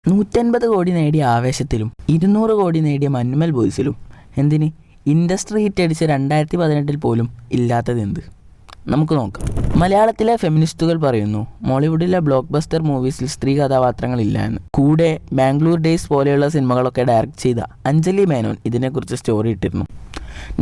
150 കോടി നേടിയ ആവേശത്തിലും 200 കോടി നേടിയ മഞ്ഞുമൽ ബോയ്സിലും എന്തിന് ഇൻഡസ്ട്രി ഹിറ്റ് അടിച്ച 2018 പോലും ഇല്ലാത്തതെന്ത്? നമുക്ക് നോക്കാം. മലയാളത്തിലെ ഫെമിനിസ്റ്റുകൾ പറയുന്നു മോളിവുഡിലെ ബ്ലോക്ക് ബസ്റ്റർ മൂവീസിൽ സ്ത്രീ കഥാപാത്രങ്ങളില്ല എന്ന്. കൂടെ ബാംഗ്ലൂർ ഡേയ്സ് പോലെയുള്ള സിനിമകളൊക്കെ ഡയറക്റ്റ് ചെയ്ത അഞ്ജലി മേനോൻ ഇതിനെക്കുറിച്ച് സ്റ്റോറി ഇട്ടിരുന്നു.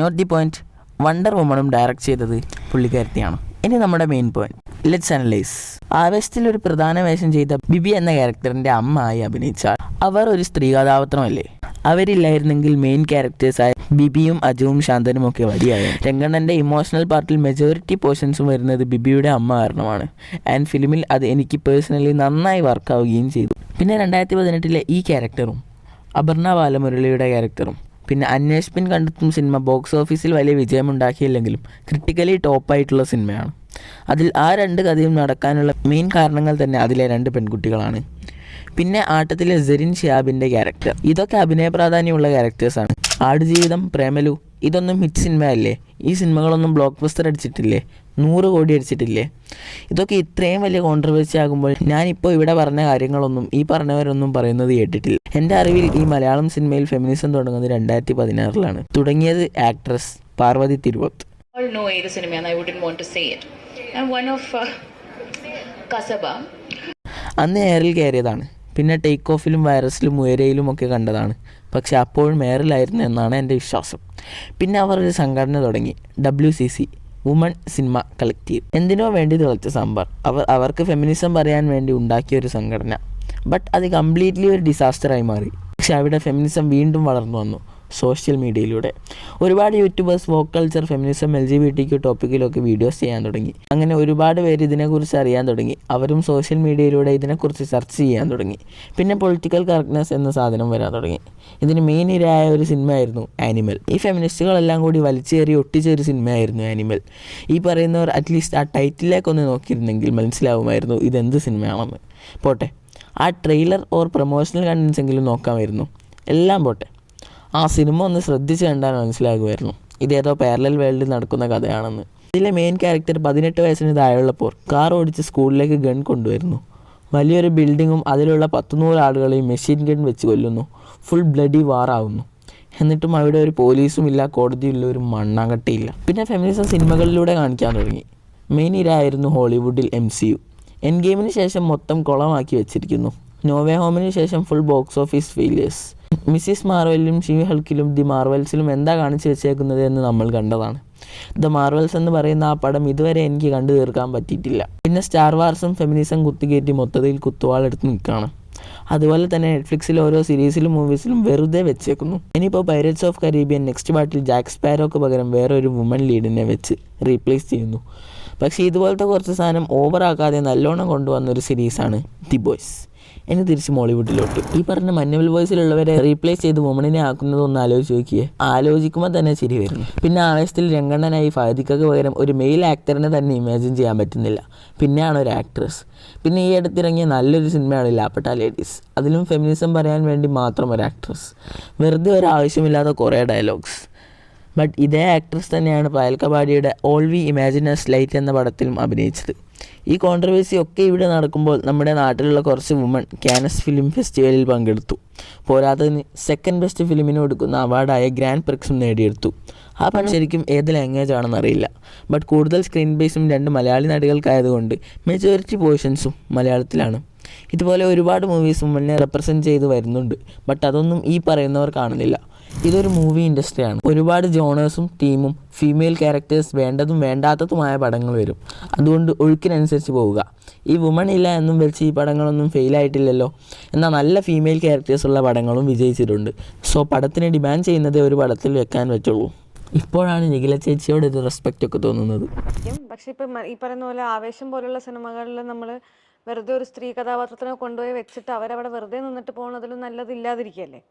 നോട്ട് ദി പോയിന്റ്, വണ്ടർ വുമണും ഡയറക്റ്റ് ചെയ്തത് പുള്ളിക്കാരത്തിയാണ്. ഇനി നമ്മുടെ മെയിൻ പോയിന്റ്, ലെറ്റ്സ് അനലൈസ്. ആവേശത്തിൽ ഒരു പ്രധാന വേഷം ചെയ്ത ബിബി എന്ന ക്യാരക്ടറിന്റെ അമ്മ ആയി അഭിനയിച്ചാൽ അവർ ഒരു സ്ത്രീ കഥാപാത്രമല്ലേ? അവരില്ലായിരുന്നെങ്കിൽ മെയിൻ ക്യാരക്ടേഴ്സായ ബിബിയും അജുവും ശാന്തനും ഒക്കെ വരിയായി. രംഗണ്ണൻ്റെ ഇമോഷണൽ പാർട്ടിൽ മെജോറിറ്റി പോർഷൻസും വരുന്നത് ബിബിയുടെ അമ്മ കാരണമാണ്. ആൻഡ് ഫിലിമിൽ അത് എനിക്ക് പേഴ്സണലി നന്നായി വർക്കാവുകയും ചെയ്തു. പിന്നെ 2018 ഈ ക്യാരക്ടറും അപർണ ബാലമുരളിയുടെ ക്യാരക്ടറും പിന്നെ അന്വേഷ് കണ്ടെത്തും സിനിമ ബോക്സ് ഓഫീസിൽ വലിയ വിജയമുണ്ടാക്കിയില്ലെങ്കിലും ക്രിട്ടിക്കലി ടോപ്പായിട്ടുള്ള സിനിമയാണ്. അതിൽ ആ രണ്ട് കഥയും നടക്കാനുള്ള മെയിൻ കാരണങ്ങൾ തന്നെ അതിലെ രണ്ട് പെൺകുട്ടികളാണ്. പിന്നെ ആട്ടത്തിലെ സെറിൻ ഷിയാബിൻ്റെ ക്യാരക്ടർ, ഇതൊക്കെ അഭിനയ പ്രാധാന്യമുള്ള ക്യാരക്ടേഴ്സാണ്. ആടുജീവിതം, പ്രേമലു ഇതൊന്നും ഹിറ്റ് സിനിമയല്ലേ? ഈ സിനിമകളൊന്നും ബ്ലോക്ക് ബസ്റ്റർ അടിച്ചിട്ടില്ലേ? 100 കോടി അടിച്ചിട്ടില്ലേ? ഇതൊക്കെ ഇത്രയും വലിയ കോൺട്രവേഴ്സി ആകുമ്പോൾ ഞാനിപ്പോൾ ഇവിടെ പറഞ്ഞ കാര്യങ്ങളൊന്നും ഈ പറഞ്ഞവരൊന്നും പറയുന്നത് കേട്ടിട്ടില്ല. എൻ്റെ അറിവിൽ ഈ മലയാളം സിനിമയിൽ ഫെമിനിസം തുടങ്ങുന്നത് 2016 തുടങ്ങിയത് ആക്ട്രസ് പാർവതി തിരുവോത്ത്. അന്ന് എയറിൽ കയറിയതാണ്. പിന്നെ ടേക്ക് ഓഫിലും വൈറസിലും ഉയരയിലും ഒക്കെ കണ്ടതാണ്. പക്ഷെ അപ്പോഴും എയറിലായിരുന്നു എന്നാണ് എൻ്റെ വിശ്വാസം. പിന്നെ അവർ ഒരു സംഘടന തുടങ്ങി, WCC, വുമൺ സിനിമ കളക്റ്റീവ്. എന്തിനോ വേണ്ടി തിളച്ച സാമ്പാർ. അവർക്ക് ഫെമിനിസം പറയാൻ വേണ്ടി ഉണ്ടാക്കിയ ഒരു സംഘടന. ബട്ട് അത് കംപ്ലീറ്റ്ലി ഒരു ഡിസാസ്റ്ററായി മാറി. പക്ഷെ അവിടെ ഫെമിനിസം വീണ്ടും വളർന്നു വന്നു സോഷ്യൽ മീഡിയയിലൂടെ. ഒരുപാട് YouTubers woke culture, feminism, LGBTQ ടോപ്പിക്കിലൊക്കെ വീഡിയോസ് ചെയ്യാൻ തുടങ്ങി. അങ്ങനെ ഒരുപാട് പേര് ഇതിനെക്കുറിച്ച് അറിയാൻ തുടങ്ങി. അവരും സോഷ്യൽ മീഡിയയിലൂടെ ഇതിനെക്കുറിച്ച് ചർച്ച ചെയ്യാൻ തുടങ്ങി. പിന്നെ പൊളിറ്റിക്കൽ കറക്റ്റ്നെസ് എന്ന സാധനം വരാൻ തുടങ്ങി. ഇതിന് മെയിൻ ഇരയായ ഒരു സിനിമയായിരുന്നു ആനിമൽ. ഈ ഫെമിനിസ്റ്റുകളെല്ലാം കൂടി വലിച്ചേറി ഒട്ടിച്ച ഒരു സിനിമയായിരുന്നു ആനിമൽ. ഈ പറയുന്നവർ അറ്റ്ലീസ്റ്റ് ആ ടൈറ്റിലേക്കൊന്ന് നോക്കിയിരുന്നെങ്കിൽ മനസ്സിലാവുമായിരുന്നു ഇതെന്ത് സിനിമയാണെന്ന്. പോട്ടെ, ആ ട്രെയിലർ ഓർ പ്രൊമോഷണൽ കണ്ടൻസ് എങ്കിലും നോക്കാമായിരുന്നു. എല്ലാം പോട്ടെ, ആ സിനിമ ഒന്ന് ശ്രദ്ധിച്ച് കണ്ടാൽ മനസ്സിലാകുമായിരുന്നു ഇതേതോ പാരലൽ വേൾഡിൽ നടക്കുന്ന കഥയാണെന്ന്. ഇതിലെ മെയിൻ ക്യാരക്ടർ 18 വയസ്സിന് താഴെയുള്ളപ്പോൾ കാർ ഓടിച്ച് സ്കൂളിലേക്ക് ഗൺ കൊണ്ടുവരുന്നു. വലിയൊരു ബിൽഡിങ്ങും അതിലുള്ള 100 ആളുകളെയും മെഷീൻ ഗൺ വെച്ച് കൊല്ലുന്നു. ഫുൾ ബ്ലഡി വാറാവുന്നു. എന്നിട്ടും അവിടെ ഒരു പോലീസും ഇല്ല, കോടതിയില്ല, ഒരു മണ്ണാങ്കട്ടയില്ല. പിന്നെ ഫെമിനിസം സിനിമകളിലൂടെ കാണിക്കാൻ തുടങ്ങി. മെയിൻ ഇരായിരുന്നു ഹോളിവുഡിൽ MCU. എൻഡ് ഗെയിമിന് ശേഷം മൊത്തം കുളമാക്കി വെച്ചിരിക്കുന്നു. നോവേ ഹോമിന് ശേഷം full box office failures. Mrs മാർവലിലും ഷീ ഹൾക്കിലും ദി മാർവൽസിലും എന്താ കാണിച്ചു വെച്ചേക്കുന്നത് എന്ന് നമ്മൾ കണ്ടതാണ്. ദ മാർവൽസ് എന്ന് പറയുന്ന ആ പടം ഇതുവരെ എനിക്ക് കണ്ടു തീർക്കാൻ പറ്റിയിട്ടില്ല. പിന്നെ സ്റ്റാർ വാർസും ഫെമിനിസം കുത്തിക്കയറ്റി മൊത്തത്തിൽ കുത്തുവാളെടുത്ത് നിൽക്കുകയാണ്. അതുപോലെ തന്നെ നെറ്റ്ഫ്ലിക്സിൽ ഓരോ സീരീസിലും മൂവീസിലും വെറുതെ വെച്ചേക്കുന്നു. ഇനിയിപ്പോൾ പൈററ്റ്സ് ഓഫ് കരീബിയൻ നെക്സ്റ്റ് പാർട്ടിൽ ജാക്ക് സ്പാരോക്ക് പകരം വേറൊരു വുമൺ ലീഡിനെ വെച്ച് റീപ്ലേസ് ചെയ്യുന്നു. പക്ഷേ ഇതുപോലത്തെ കുറച്ച് സാധനം ഓവറാക്കാതെ നല്ലോണം കൊണ്ടുവന്നൊരു സീരീസാണ് ദി ബോയ്സ്. ഇനി തിരിച്ച് മോളിവുഡിലോട്ട്. ഈ പറഞ്ഞ മഞ്ഞുമൽ ബോയ്സിലുള്ളവരെ റീപ്ലേസ് ചെയ്ത് വുമണിനെ ആക്കുന്നതൊന്ന് ആലോചിച്ച് നോക്കിയേ. ആലോചിക്കുമ്പോൾ തന്നെ ചിരി വരുന്നു. പിന്നെ ആവേശത്തിൽ രംഗണ്ണനായി ഫഹദിക്കക്ക് പകരം ഒരു മെയിൽ ആക്ടറിനെ തന്നെ ഇമാജിൻ ചെയ്യാൻ പറ്റുന്നില്ല. പിന്നെയാണ് ഒരു ആക്ട്രസ്. പിന്നെ ഈ അടുത്തിറങ്ങിയ നല്ലൊരു സിനിമയാണ് ലാപ്പട്ട ലേഡീസ്. അതിലും ഫെമിനിസം പറയാൻ വേണ്ടി മാത്രം ഒരു ആക്ട്രസ്. വെറുതെ ഒരു ആവശ്യമില്ലാത്ത കുറേ ഡയലോഗ്സ്. ബട്ട് ഇതേ ആക്ട്രസ് തന്നെയാണ് പായൽ കബാഡിയുടെ all we imagine as light എന്ന പടത്തിലും അഭിനയിച്ചത്. ഈ കോൺട്രവേഴ്സി ഒക്കെ ഇവിടെ നടക്കുമ്പോൾ നമ്മുടെ നാട്ടിലുള്ള കുറച്ച് വുമൺ കാനസ് ഫിലിം ഫെസ്റ്റിവലിൽ പങ്കെടുത്തു. പോരാത്തതിന് സെക്കൻഡ് ബെസ്റ്റ് ഫിലിമിന് കൊടുക്കുന്ന അവാർഡായ ഗ്രാൻഡ് പ്രിക്സും നേടിയെടുത്തു. ആ പണം ശരിക്കും ഏത് ലാംഗ്വേജ് ആണെന്ന് അറിയില്ല. ബട്ട് കൂടുതൽ സ്ക്രീൻ ബേസും 2 മലയാളി നടികൾക്കായതുകൊണ്ട് മെജോറിറ്റി പോർഷൻസും മലയാളത്തിലാണ്. ഇതുപോലെ ഒരുപാട് മൂവീസ് വുമണിനെ റെപ്രസെൻറ്റ് ചെയ്ത് വരുന്നുണ്ട്. ബട്ട് അതൊന്നും ഈ പറയുന്നവർ കാണുന്നില്ല. ഇതൊരു മൂവി ഇൻഡസ്ട്രിയാണ്. ഒരുപാട് ജോണേഴ്സും ടീമും ഫീമെയിൽ ക്യാരക്ടേഴ്സ് വേണ്ടതും വേണ്ടാത്തതുമായ പടങ്ങൾ വരും. അതുകൊണ്ട് ഒഴുക്കിനനുസരിച്ച് പോവുക. ഈ വുമൺ ഇല്ല എന്നും വെച്ച് ഈ പടങ്ങളൊന്നും ഫെയിലായിട്ടില്ലല്ലോ. എന്നാൽ നല്ല ഫീമെയിൽ ക്യാരക്ടേഴ്സുള്ള പടങ്ങളും വിജയിച്ചിട്ടുണ്ട്. സോ പടത്തിന് ഡിമാൻഡ് ചെയ്യുന്നതേ ഒരു പടത്തിൽ വെക്കാൻ പറ്റുള്ളൂ. ഇപ്പോഴാണ് നിഖില ചേച്ചിയോട് ഒരു റെസ്പെക്റ്റ് ഒക്കെ തോന്നുന്നത്. പക്ഷെ ഇപ്പം ഈ പറയുന്ന പോലെ ആവേശം പോലുള്ള സിനിമകളിൽ നമ്മൾ വെറുതെ ഒരു സ്ത്രീ കഥാപാത്രത്തിനെ കൊണ്ടുപോയി വെച്ചിട്ട് അവരവിടെ വെറുതെ നിന്നിട്ട് പോകുന്നതിലും നല്ലതില്ലാതിരിക്കുകയല്ലേ.